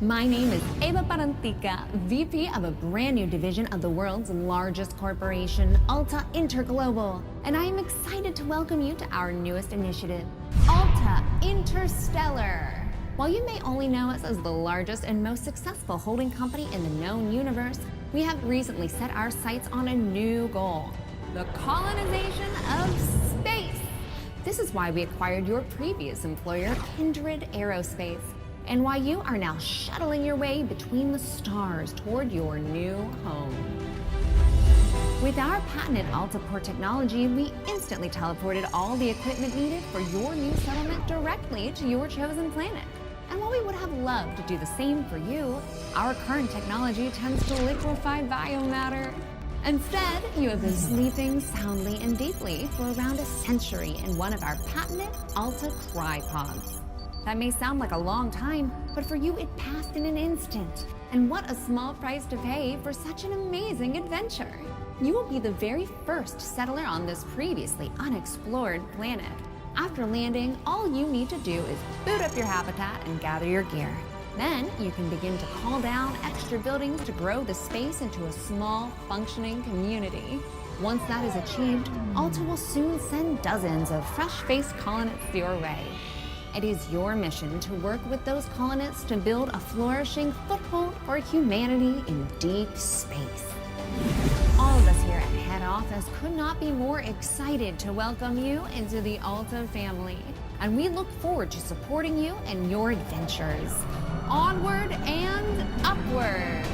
My name is Eva Parantica, VP of a brand new division of the world's largest corporation, Alta Interglobal, and I am excited to welcome you to our newest initiative, Alta Interstellar. While you may only know us as the largest and most successful holding company in the known universe, we have recently set our sights on a new goal, the colonization of space. This is why we acquired your previous employer, Kindred Aerospace, and why you are now shuttling your way between the stars toward your new home. With our patented AltaPort technology, we instantly teleported all the equipment needed for your new settlement directly to your chosen planet. And while we would have loved to do the same for you, our current technology tends to liquefy biomatter. Instead, you have been sleeping soundly and deeply for around a century in one of our patented Alta crypods. That may sound like a long time, but for you it passed in an instant. And what a small price to pay for such an amazing adventure. You will be the very first settler on this previously unexplored planet. After landing, all you need to do is boot up your habitat and gather your gear. Then you can begin to call down extra buildings to grow the space into a small, functioning community. Once that is achieved, Alta will soon send dozens of fresh-faced colonists your way. It is your mission to work with those colonists to build a flourishing foothold for humanity in deep space. All of us here at head office could not be more excited to welcome you into the Alta family, and we look forward to supporting you in your adventures. Onward and upward!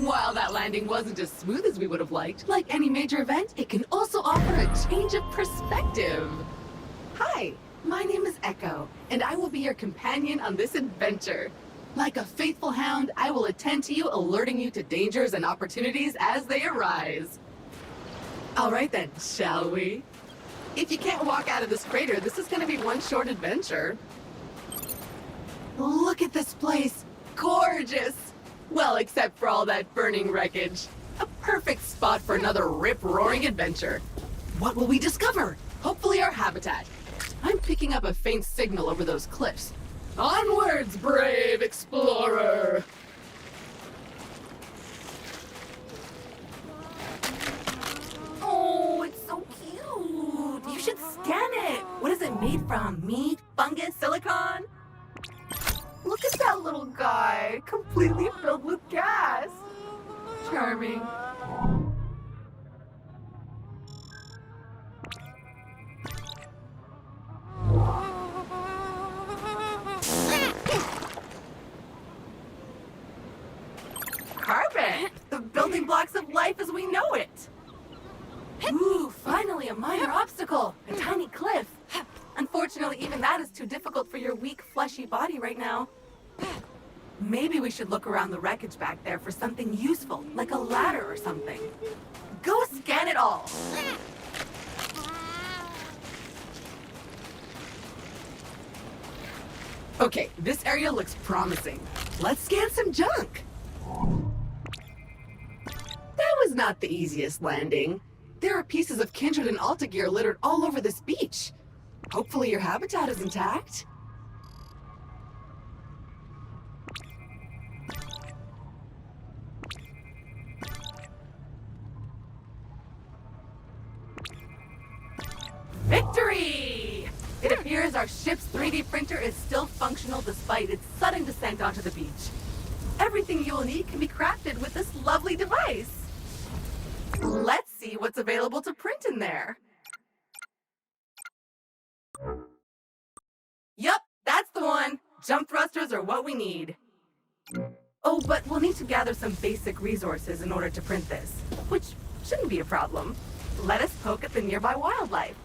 While that landing wasn't as smooth as we would have liked, like any major event, it can also offer a change of perspective. Hi, my name is Echo, and I will be your companion on this adventure. Like a faithful hound, I will attend to you, alerting you to dangers and opportunities as they arise. All right then, shall we? If you can't walk out of this crater, this is going to be one short adventure. Look at this place. Gorgeous! Well, except for all that burning wreckage. A perfect spot for another rip-roaring adventure. What will we discover? Hopefully our habitat. I'm picking up a faint signal over those cliffs. Onwards, brave explorer! Oh, it's so cute. You should scan it. What is it made from? Meat, fungus, silicon? Look at that little guy, completely filled with gas. Charming. Carbon, the building blocks of life as we know it. Ooh, finally a minor obstacle, a tiny cliff. Unfortunately, even that is too difficult for your weak, fleshy body right now. Maybe we should look around the wreckage back there for something useful, like a ladder or something. Go scan it all! Okay, this area looks promising. Let's scan some junk. That was not the easiest landing. There are pieces of Kindred and Alta gear littered all over this beach. Hopefully your habitat is intact. Our ship's 3D printer is still functional despite its sudden descent onto the beach. Everything you will need can be crafted with this lovely device. Let's see what's available to print in there. Yup, that's the one. Jump thrusters are what we need. Oh, but we'll need to gather some basic resources in order to print this, which shouldn't be a problem. Let us poke at the nearby wildlife.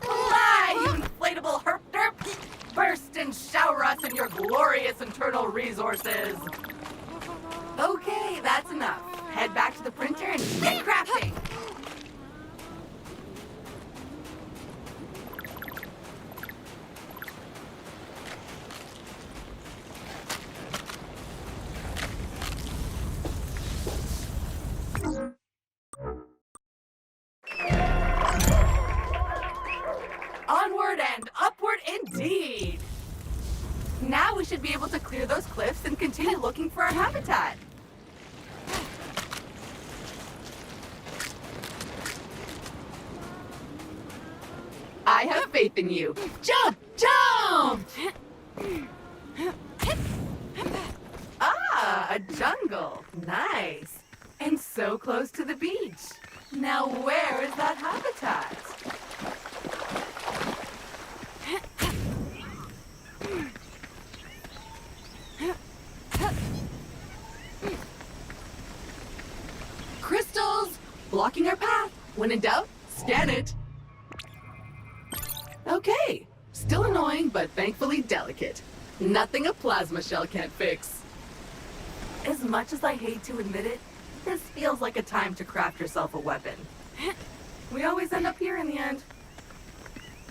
Fly, you inflatable herp derp! Burst and shower us in your glorious internal resources. Okay, that's enough. Head back to the printer and get crafting. Onward and upward indeed! Now we should be able to clear those cliffs and continue looking for our habitat. I have faith in you. Jump! Jump! Ah, a jungle. Nice. And so close to the beach. Now where is that habitat? Crystals! Blocking our path. When in doubt, scan it. Okay. Still annoying, but thankfully delicate. Nothing a plasma shell can't fix. As much as I hate to admit it, this feels like a time to craft yourself a weapon. We always end up here in the end.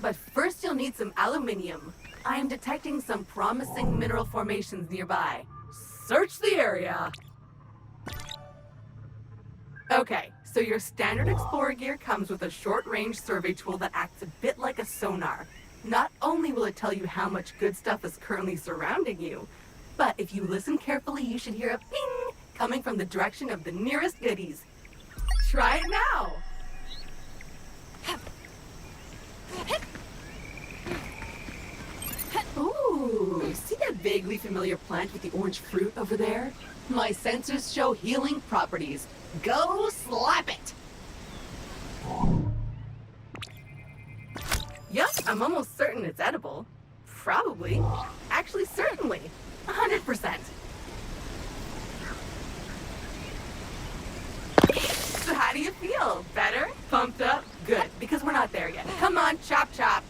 But first you'll need some aluminium. I am detecting some promising mineral formations nearby. Search the area! Okay, so your standard Explorer gear comes with a short-range survey tool that acts a bit like a sonar. Not only will it tell you how much good stuff is currently surrounding you, but if you listen carefully, you should hear a ping coming from the direction of the nearest goodies. Try it now! Ooh, see that vaguely familiar plant with the orange fruit over there? My sensors show healing properties. Go slap it! Yup, I'm almost certain it's edible. Probably. Actually, certainly. 100%. So how do you feel? Better? Pumped up? Good, because we're not there yet. Come on, chop chop.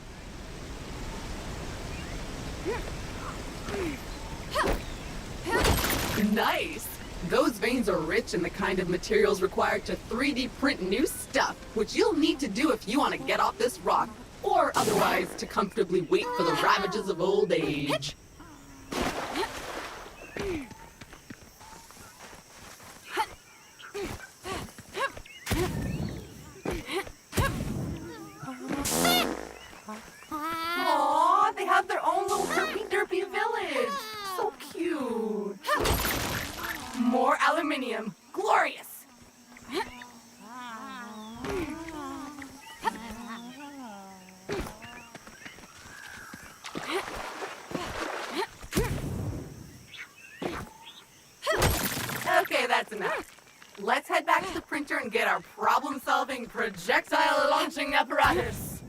Nice! Those veins are rich in the kind of materials required to 3D print new stuff, which you'll need to do if you want to get off this rock, or otherwise to comfortably wait for the ravages of old age. Aww, they have their own little herpy-derpy village. So cute. More aluminium. Glorious. Okay, that's enough. Let's head back to the printer and get our problem-solving projectile launching apparatus.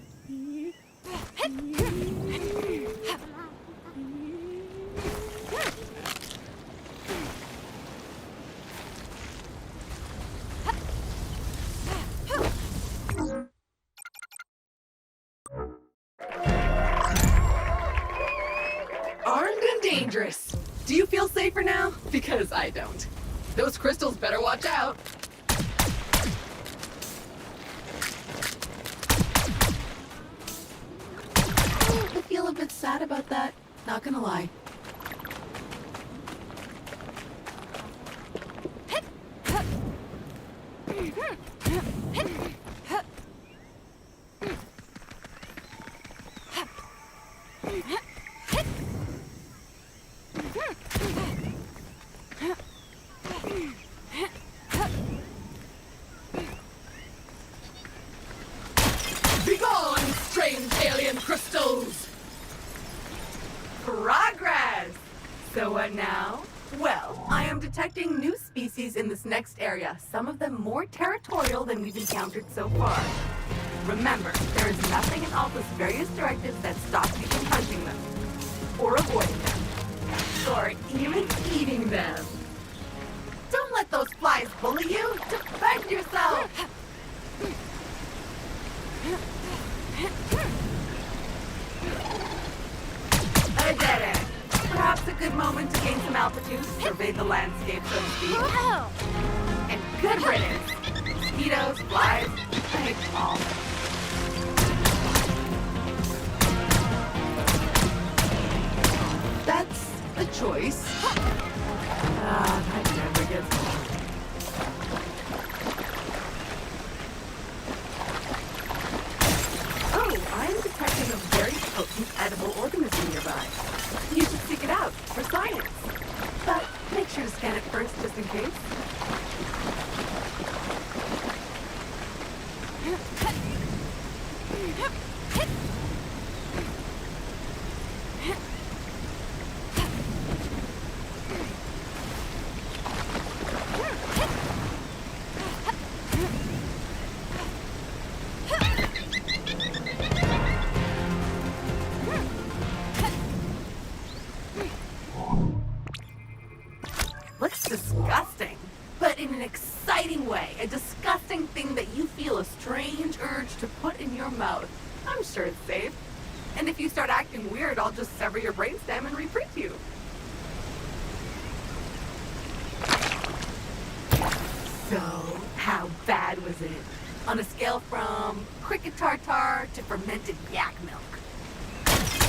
Armed and dangerous. Do you feel safer now? Because I don't. Those crystals better watch out. I feel a bit sad about that. Not gonna lie. on now. Well, I am detecting new species in this next area, some of them more territorial than we've encountered so far. Remember, there is nothing in Alta's various directives that stops you from hunting them, or avoiding them, or even eating them. Don't let those flies bully you! Defend yourself! I did it! Perhaps a good moment to gain some altitude, survey the landscape, so to speak. And good riddance! Mosquitoes, flies, I hate them all. That's a choice. That never gets old. Oh, I'm detecting a very potent edible organism nearby. You should seek it out for science. But make sure to scan it first, just in case. Looks disgusting, but in an exciting way. A disgusting thing that you feel a strange urge to put in your mouth. I'm sure it's safe. And if you start acting weird, I'll just sever your brainstem and reprint you. So, how bad was it? On a scale from cricket tartar to fermented yak milk.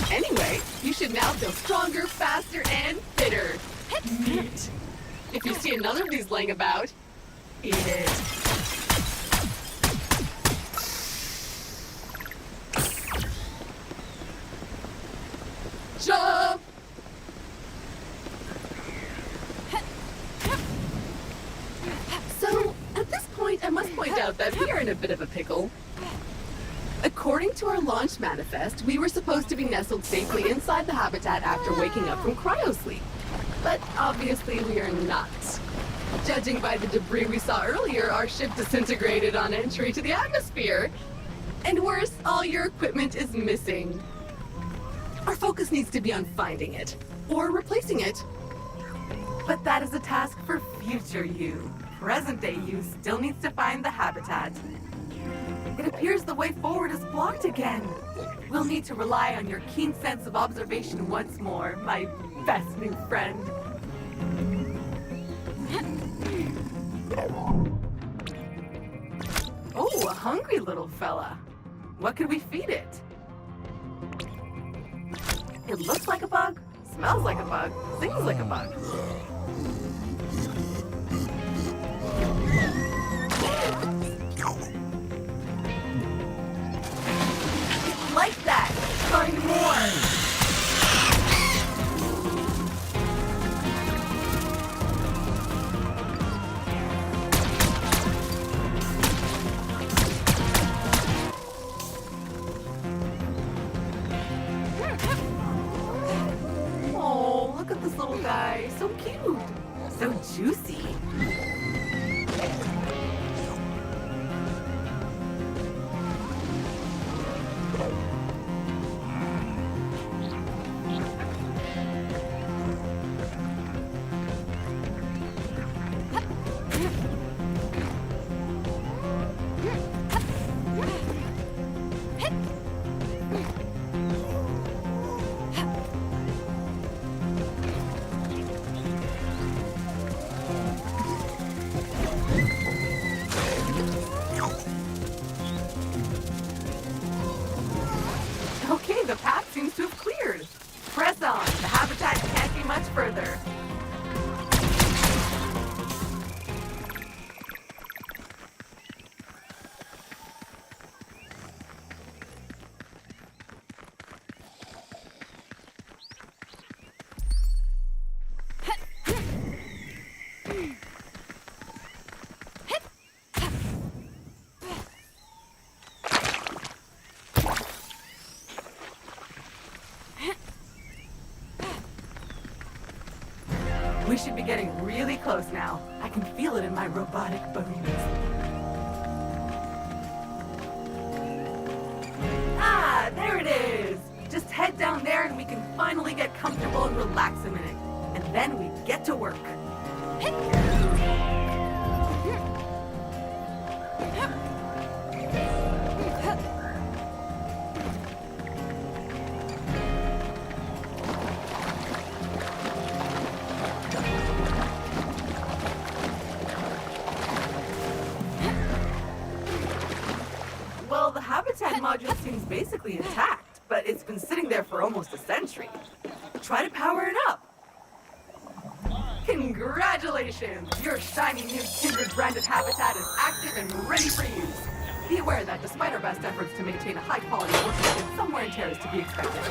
Anyway, you should now feel stronger, faster, and fitter. Neat. If you see another of these laying about, eat it. Jump! So, at this point, I must point out that we are in a bit of a pickle. According to our launch manifest, we were supposed to be nestled safely inside the habitat after waking up from cryosleep. But obviously we are not. Judging by the debris we saw earlier, our ship disintegrated on entry to the atmosphere. And worse, all your equipment is missing. Our focus needs to be on finding it, or replacing it. But that is a task for future you. Present day you still needs to find the habitat. It appears the way forward is blocked again. We'll need to rely on your keen sense of observation once more, my best new friend. Oh, a hungry little fella. What could we feed it? It looks like a bug, smells like a bug, sings like a bug. Like that! Find more! Oh, look at this little guy. So cute. should be getting really close now. I can feel it in my robotic bones. Ah, there it is! Just head down there and we can finally get comfortable and relax a minute. And then we get to work. Well, the habitat module seems basically intact, but it's been sitting there for almost a century. Try to power it up. Congratulations! Your shiny new Kindred-branded habitat is active and ready for use. Be aware that despite our best efforts to maintain a high-quality work ethic, some wear and tear is to be expected.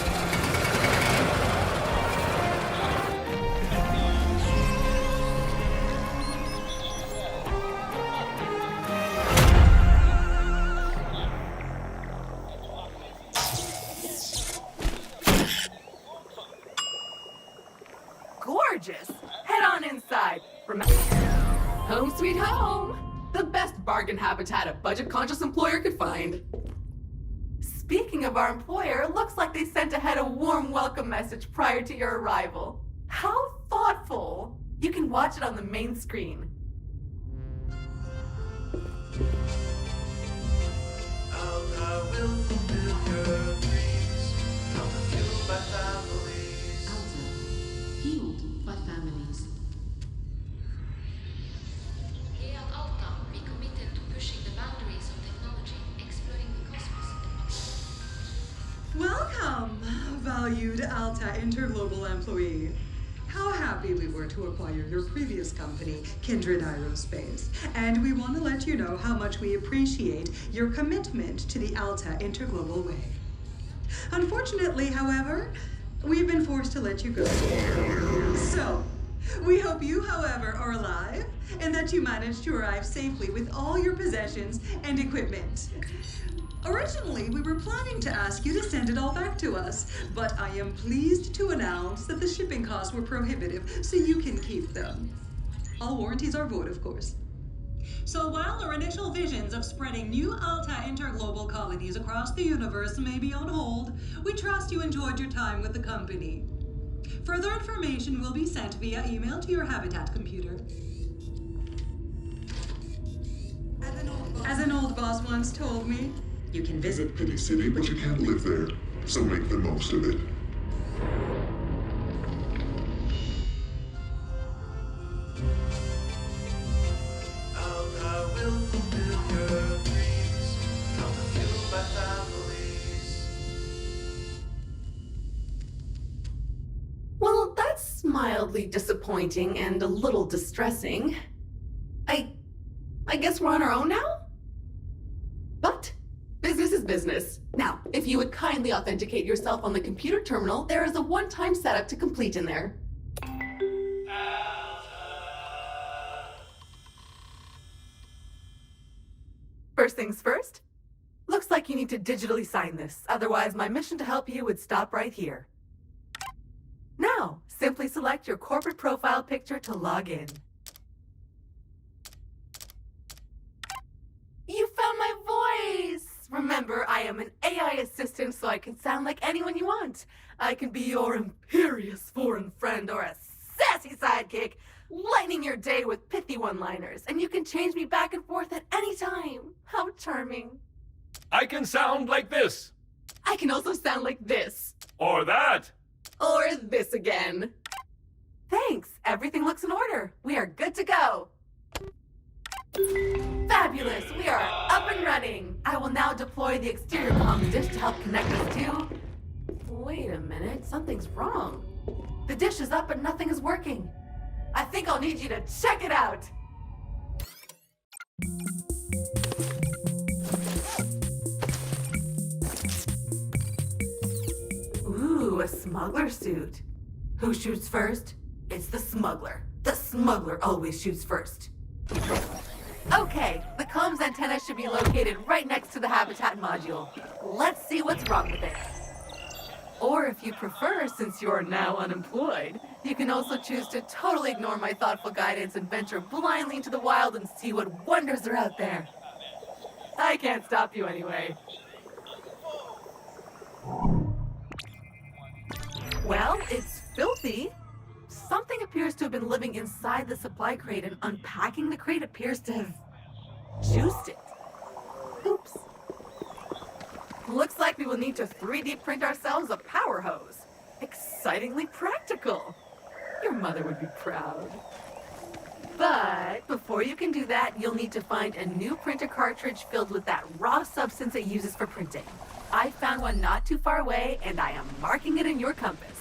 Gorgeous! Head on inside. Remember, Home sweet home! The best bargain habitat a budget-conscious employer could find. speaking of our employer, looks like they sent ahead a warm welcome message prior to your arrival. How thoughtful! You can watch it on the main screen. Alta will fulfill your dreams. Alta fueled by families. Alta, fueled by families. Here at Alta, we committed to pushing the boundaries of technology, exploring the cosmos. Welcome, valued Alta Interglobal employee. How happy we were to acquire your previous company, Kindred Aerospace. And we want to let you know how much we appreciate your commitment to the Alta Interglobal way. Unfortunately, however, we've been forced to let you go. So, we hope you, however, are alive and that you managed to arrive safely with all your possessions and equipment. Originally, we were planning to ask you to send it all back to us, but I am pleased to announce that the shipping costs were prohibitive, so you can keep them. All warranties are void, of course. So while our initial visions of spreading new Alta interglobal colonies across the universe may be on hold, we trust you enjoyed your time with the company. Further information will be sent via email to your Habitat computer. As an old boss once told me, you can visit Pity city, but you can't live there, so make the most of it. Alta will fulfill your dreams. Alta fueled by families. Well, that's mildly disappointing and a little distressing. I guess we're on our own now? But business is business. Now, if you would kindly authenticate yourself on the computer terminal, there is a one-time setup to complete in there. First things first, looks like you need to digitally sign this. Otherwise, my mission to help you would stop right here. Now, simply select your corporate profile picture to log in. You found my voice! Remember, I am an AI assistant, so I can sound like anyone you want. I can be your imperious foreign friend or a sassy sidekick, lightening your day with pithy one-liners, and you can change me back and forth at any time. How charming. I can sound like this, I can also sound like this. or that. Or this again. Thanks. Everything looks in order. We are good to go. Fabulous. We are up and running. I will now deploy the exterior comm dish to help connect us to... Wait a minute. Something's wrong. The dish is up, but nothing is working. I think I'll need you to check it out. Ooh, a smuggler suit. Who shoots first? It's the smuggler. The smuggler always shoots first. Okay, the comms antenna should be located right next to the habitat module. Let's see what's wrong with it. Or if you prefer, since you're now unemployed, you can also choose to totally ignore my thoughtful guidance and venture blindly into the wild and see what wonders are out there. I can't stop you anyway. Well, it's filthy. Something appears to have been living inside the supply crate, and unpacking the crate appears to have juiced it. Oops. Looks like we will need to 3D print ourselves a power hose. Excitingly practical. Your mother would be proud. But before you can do that, you'll need to find a new printer cartridge filled with that raw substance it uses for printing. I found one not too far away, and I am marking it in your compass.